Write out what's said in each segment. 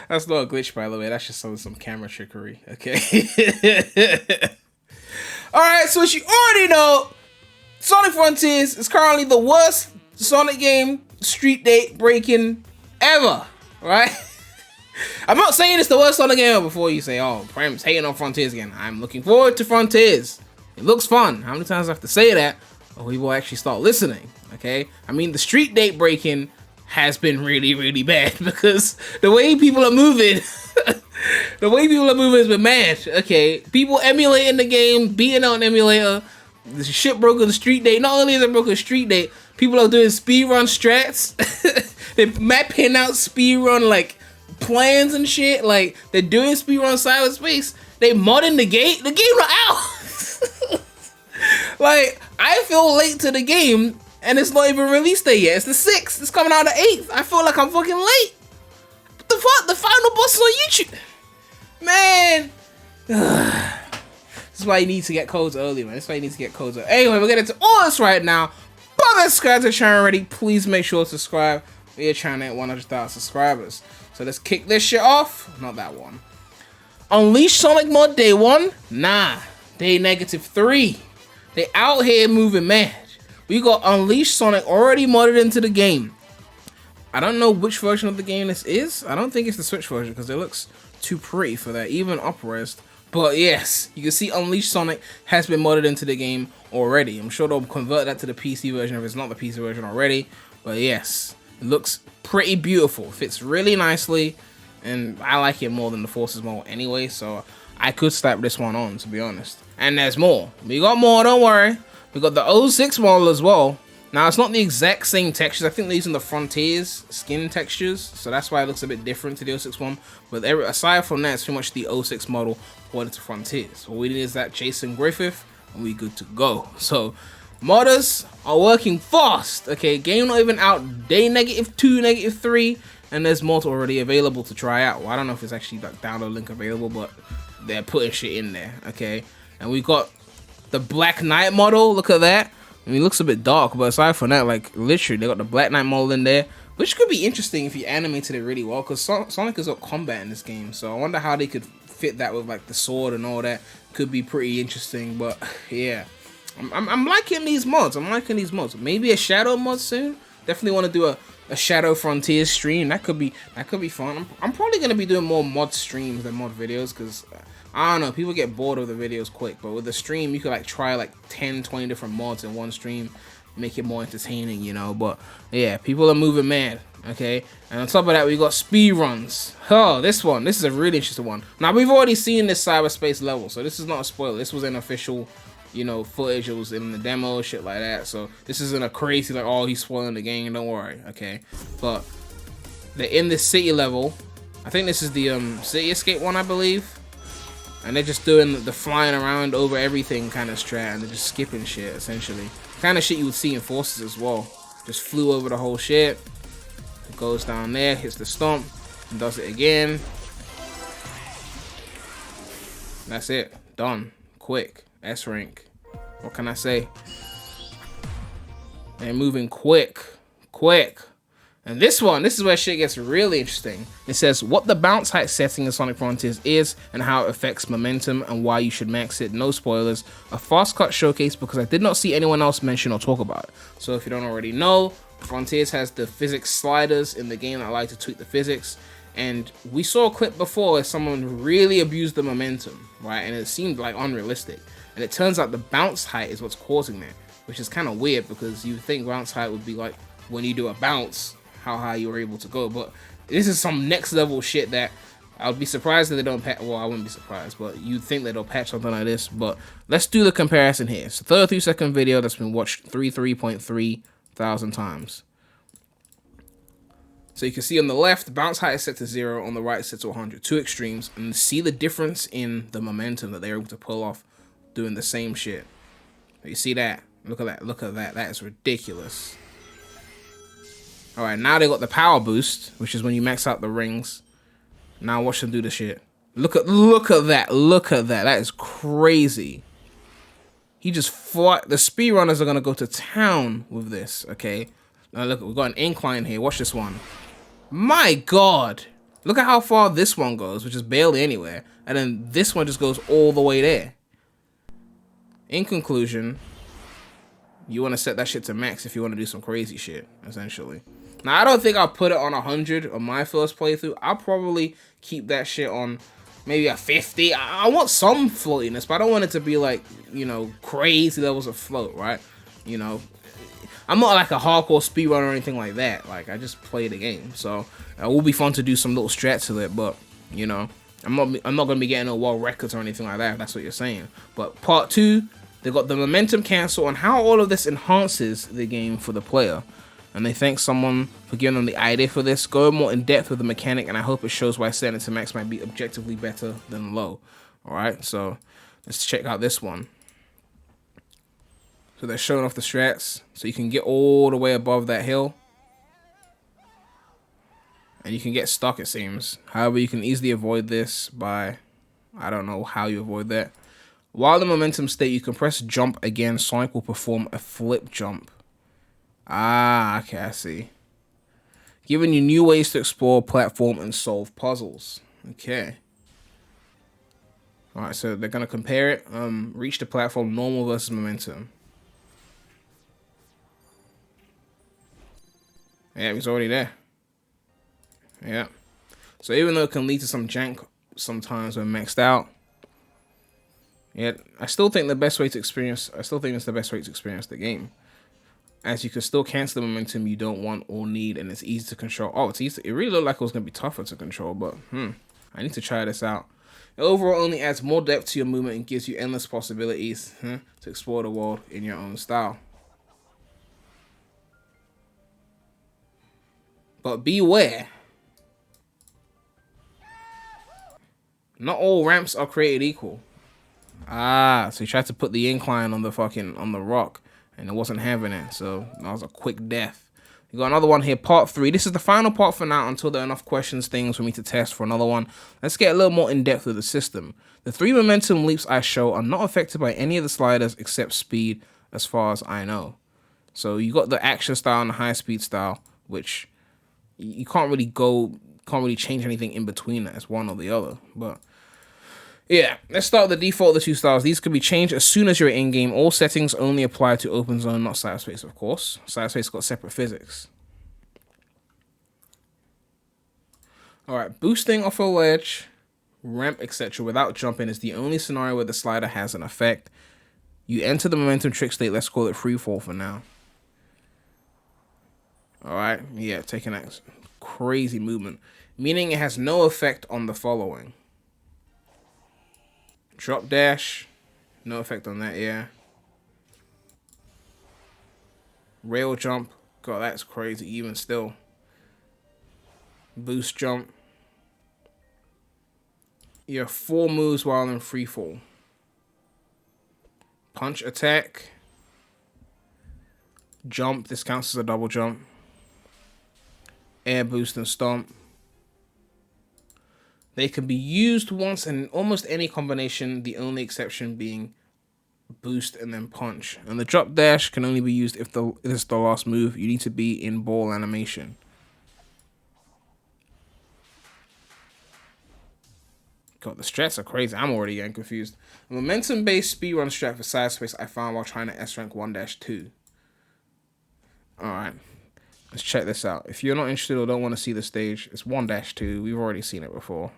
That's not a glitch, by the way. That's just some camera trickery. Okay. Alright, so as you already know, Sonic Frontiers is currently the worst Sonic game street date breaking ever. Right? I'm not saying it's the worst Sonic game ever before you say, oh, Prem's hating on Frontiers again. I'm looking forward to Frontiers. It looks fun. How many times do I have to say that? Or we will actually start listening. Okay? I mean, the street date breaking has been really, really bad because the way people are moving, has been mad. Okay, people emulating the game, beating out an emulator. The shit broke on the street date. Not only is it broken street date, people are doing speedrun strats. They're mapping out speedrun like plans and shit. Like they're doing speedrun cyberspace. They modding the game. The game not out. Like I feel late to the game. And it's not even release day yet. It's the 6th. It's coming out the 8th. I feel like I'm fucking late. What the fuck? The final boss is on YouTube. Man. This is why you need to get codes early, man. This is why you need to get codes early. Anyway, we're getting to all this right now. But if you subscribe to the channel already, please make sure to subscribe. We are trying to hit 100,000 subscribers. So let's kick this shit off. Not that one. Unleash Sonic mod day 1? Nah. Day -3. They out here moving mad. We got Unleash Sonic already modded into the game. I don't know which version of the game this is. I don't think it's the Switch version because it looks too pretty for that, even up-res. But yes, you can see Unleash Sonic has been modded into the game already. I'm sure they'll convert that to the PC version if it's not the PC version already. But yes, it looks pretty beautiful. Fits really nicely, and I like it more than the Forces model anyway, so I could slap this one on, to be honest. And there's more. We got more, don't worry. We got the 06 model as well. Now, it's not the exact same textures. I think they're using the Frontiers skin textures, so that's why it looks a bit different to the 06 one. But aside from that, it's pretty much the 06 model ported to Frontiers. All we need is that Jason Griffith, and we good to go. So, modders are working fast. Okay, game not even out day -2, -3, and there's mods already available to try out. Well, I don't know if it's actually like download link available, but they're putting shit in there. Okay, and we got the Black Knight model, look at that. I mean, it looks a bit dark, but aside from that, like, literally, they got the Black Knight model in there, which could be interesting if you animated it really well, because Sonic has got combat in this game, so I wonder how they could fit that with, like, the sword and all that. Could be pretty interesting, but, yeah. I'm liking these mods. Maybe a Shadow mod soon. Definitely want to do a Shadow Frontiers stream. That could be fun. I'm probably going to be doing more mod streams than mod videos, because I don't know, people get bored of the videos quick, but with the stream, you could like try like 10, 20 different mods in one stream, make it more entertaining, you know. But yeah, people are moving mad, okay? And on top of that, we got speedruns. Oh, this is a really interesting one. Now, we've already seen this cyberspace level, so this is not a spoiler. This was an official, you know, footage. It was in the demo, shit like that. So this isn't a crazy, like, oh, he's spoiling the game, don't worry, okay? But they're in this city level. I think this is the City Escape one, I believe. And they're just doing the flying around over everything kind of strat, and they're just skipping shit, essentially. Kind of shit you would see in Forces as well. Just flew over the whole shit. It goes down there, hits the stomp, and does it again. That's it. Done. Quick. S rank. What can I say? They're moving quick. Quick. And this is where shit gets really interesting. It says what the bounce height setting in Sonic Frontiers is and how it affects momentum and why you should max it. No spoilers. A fast cut showcase because I did not see anyone else mention or talk about it. So if you don't already know, Frontiers has the physics sliders in the game that like to tweak the physics. And we saw a clip before where someone really abused the momentum, right? And it seemed like unrealistic. And it turns out the bounce height is what's causing that, which is kind of weird because you think bounce height would be like when you do a bounce, how high you were able to go. But this is some next level shit that I would be surprised that they don't patch. Well, I wouldn't be surprised, but you'd think that they'll patch something like this. But let's do the comparison here. It's a 33-second video that's been watched 33.3 thousand times. So you can see on the left, bounce height is set to 0, on the right set to 100. Two extremes, and see the difference in the momentum that they're able to pull off doing the same shit. You see that? Look at that. Look at that. That is ridiculous. All right, now they got the power boost, which is when you max out the rings. Now watch them do the shit. Look at that. Look at that. That is crazy. He just fought. The speedrunners are gonna go to town with this. Okay, Now look, we've got an incline here. Watch this one. My God. Look at how far this one goes, which is barely anywhere. And then this one just goes all the way there. In conclusion, you want to set that shit to max if you want to do some crazy shit, essentially. Now, I don't think I'll put it on 100 on my first playthrough. I'll probably keep that shit on maybe a 50. I want some floatiness, but I don't want it to be like, you know, crazy levels of float, right? You know, I'm not like a hardcore speedrunner or anything like that. Like, I just play the game. So, it will be fun to do some little strats to it, but, you know, I'm not going to be getting no world records or anything like that, if that's what you're saying. But part 2, they got the momentum cancel and how all of this enhances the game for the player. And they thank someone for giving them the idea for this. Go more in depth with the mechanic, and I hope it shows why setting it to max might be objectively better than low. Alright, so let's check out this one. So they're showing off the strats, so you can get all the way above that hill. And you can get stuck, it seems. However, you can easily avoid this by, I don't know how you avoid that. While in momentum state, you can press jump again. Sonic will perform a flip jump. Ah, okay, I see. Giving you new ways to explore, platform, and solve puzzles. Okay. Alright, so they're going to compare it. Reach the platform, normal versus momentum. Yeah, he's already there. Yeah. So even though it can lead to some jank sometimes when maxed out, yeah, I still think it's the best way to experience the game. As you can still cancel the momentum you don't want or need, and it's easy to control. Oh, it's easy. It really looked like it was going to be tougher to control, but I need to try this out. It overall only adds more depth to your movement and gives you endless possibilities to explore the world in your own style. But beware. Not all ramps are created equal. Ah, so he tried to put the incline on the rock, and it wasn't having it, so that was a quick death. You got another one here, part 3. This is the final part for now until there are enough questions, things for me to test for another one. Let's get a little more in depth with the system. The 3 momentum leaps I show are not affected by any of the sliders except speed, as far as I know. So you got the action style and the high speed style, which you can't really change anything in between that. It's one or the other, but yeah, let's start with the default of the 2 styles. These can be changed as soon as you're in-game. All settings only apply to open zone, not cyberspace, of course. Cyberspace got separate physics. Alright, boosting off a ledge, ramp, etc. without jumping is the only scenario where the slider has an effect. You enter the momentum trick state, let's call it freefall for now. Alright, yeah, taking that crazy movement. Meaning it has no effect on the following. Drop dash, no effect on that, yeah. Rail jump, God, that's crazy, even still. Boost jump. You have 4 moves while in freefall. Punch attack. Jump, this counts as a double jump. Air boost and stomp. They can be used once in almost any combination, the only exception being boost and then punch. And the drop dash can only be used if it's the last move. You need to be in ball animation. God, the strats are crazy. I'm already getting confused. A momentum-based speedrun strat for cyberspace I found while trying to S-rank 1-2. Alright, let's check this out. If you're not interested or don't want to see the stage, it's 1-2. We've already seen it before.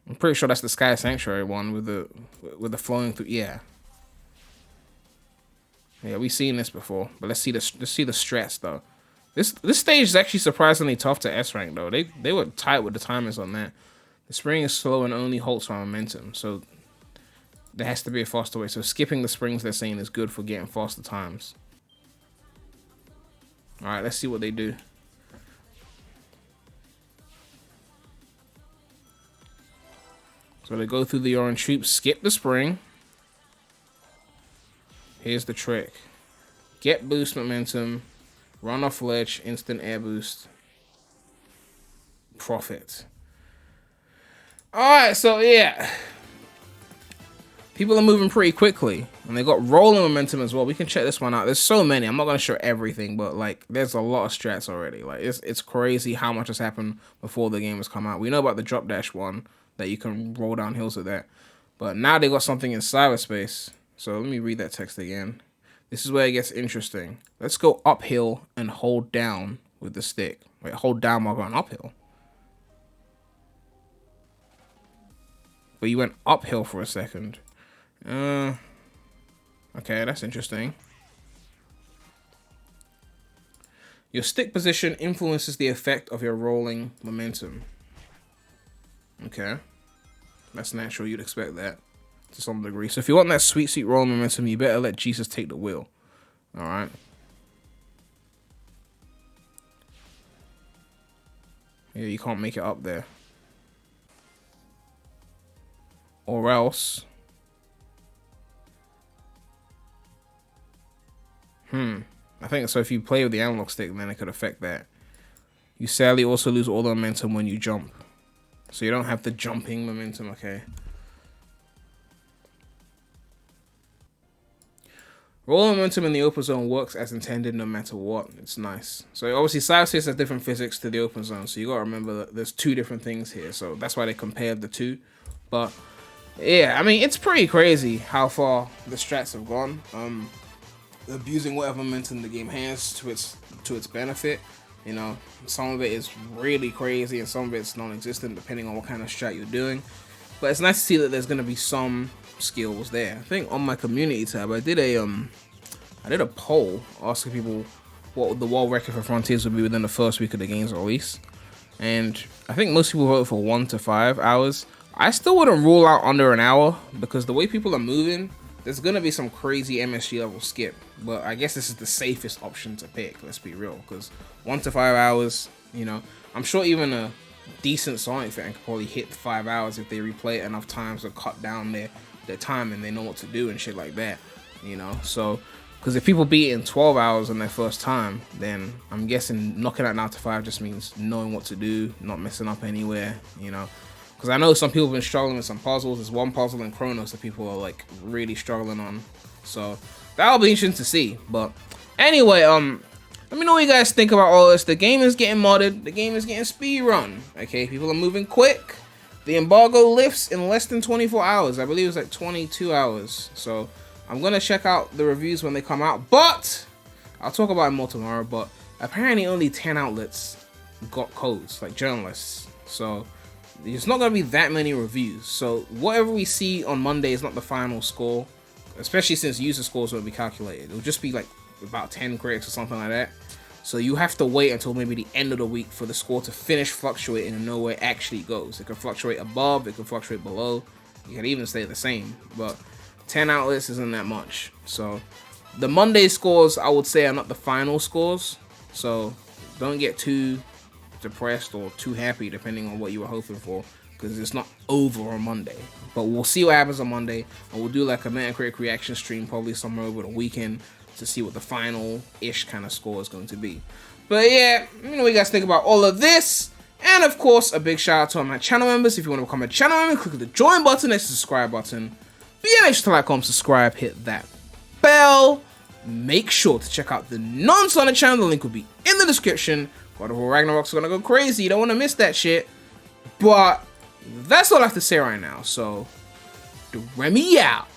I'm pretty sure that's the Sky Sanctuary one with the flowing through. Yeah, we've seen this before. But let's see the strats though. This stage is actually surprisingly tough to S rank though. They were tight with the timers on that. The spring is slow and only halts by momentum, so there has to be a faster way. So skipping the springs, they're saying, is good for getting faster times. All right, let's see what they do. So they go through the orange troops, skip the spring. Here's the trick. Get boost momentum, run off ledge, instant air boost. Profit. Alright, so yeah. People are moving pretty quickly, and they got rolling momentum as well. We can check this one out. There's so many. I'm not gonna show everything, but like, there's a lot of strats already. Like, it's crazy how much has happened before the game has come out. We know about the drop dash one that you can roll down hills with that, but now they got something in cyberspace. So let me read that text again. This is where it gets interesting. Let's go uphill and hold down with the stick. Wait, hold down while going uphill. But you went uphill for a second. Okay, that's interesting. Your stick position influences the effect of your rolling momentum. Okay. That's natural, you'd expect that to some degree. So if you want that sweet, sweet rolling momentum, you better let Jesus take the wheel. Alright. Yeah, you can't make it up there. Or else... I think so. If you play with the analog stick, then it could affect that. You sadly also lose all the momentum when you jump. So you don't have the jumping momentum, okay. Rolling momentum in the open zone works as intended no matter what. It's nice. So obviously cyberspace has different physics to the open zone. So you gotta remember that there's two different things here. So that's why they compared the two. But yeah, I mean, it's pretty crazy how far the strats have gone. Abusing whatever momentum the game has to its benefit. You know, some of it is really crazy and some of it's non-existent depending on what kind of strat you're doing. But it's nice to see that there's gonna be some skills there. I think on my community tab I did a poll asking people what the world record for Frontiers would be within the first week of the game's release. And I think most people voted for 1 to 5 hours. I still wouldn't rule out under an hour because the way people are moving, there's gonna be some crazy MSG level skip, but I guess this is the safest option to pick, let's be real, because 1 to 5 hours, you know, I'm sure even a decent Sonic fan could probably hit 5 hours if they replay it enough times to cut down their time and they know what to do and shit like that, you know. So, because if people beat it in 12 hours on their first time, then I'm guessing knocking out 9 to 5 just means knowing what to do, not messing up anywhere, you know. Because I know some people have been struggling with some puzzles. There's one puzzle in Chronos that people are like really struggling on. So that'll be interesting to see. But anyway, let me know what you guys think about all this. The game is getting modded. The game is getting speedrun. Okay, people are moving quick. The embargo lifts in less than 24 hours. I believe it's like 22 hours. So I'm going to check out the reviews when they come out. But I'll talk about it more tomorrow. But apparently only 10 outlets got codes, like journalists. So there's not going to be that many reviews. So whatever we see on Monday is not the final score, especially since user scores won't be calculated. It'll just be like about 10 critics or something like that. So you have to wait until maybe the end of the week for the score to finish fluctuating and know where it actually goes. It can fluctuate above, it can fluctuate below, it can even stay the same. But 10 outlets isn't that much. So the Monday scores, I would say, are not the final scores. So don't get too depressed or too happy depending on what you were hoping for, because it's not over on Monday. But we'll see what happens on Monday, and we'll do like a Metacritic reaction stream probably somewhere over the weekend to see what the final-ish kind of score is going to be. But yeah, let me know what you guys think about all of this. And of course, a big shout out to all my channel members. If you want to become a channel member, click the join button next to the subscribe button. But yeah, make sure to like, comment, subscribe, hit that bell. Make sure to check out the non-Sonic channel. The link will be in the description. God of War Ragnarok's gonna go crazy. You don't want to miss that shit. But that's all I have to say right now. So, Premy out.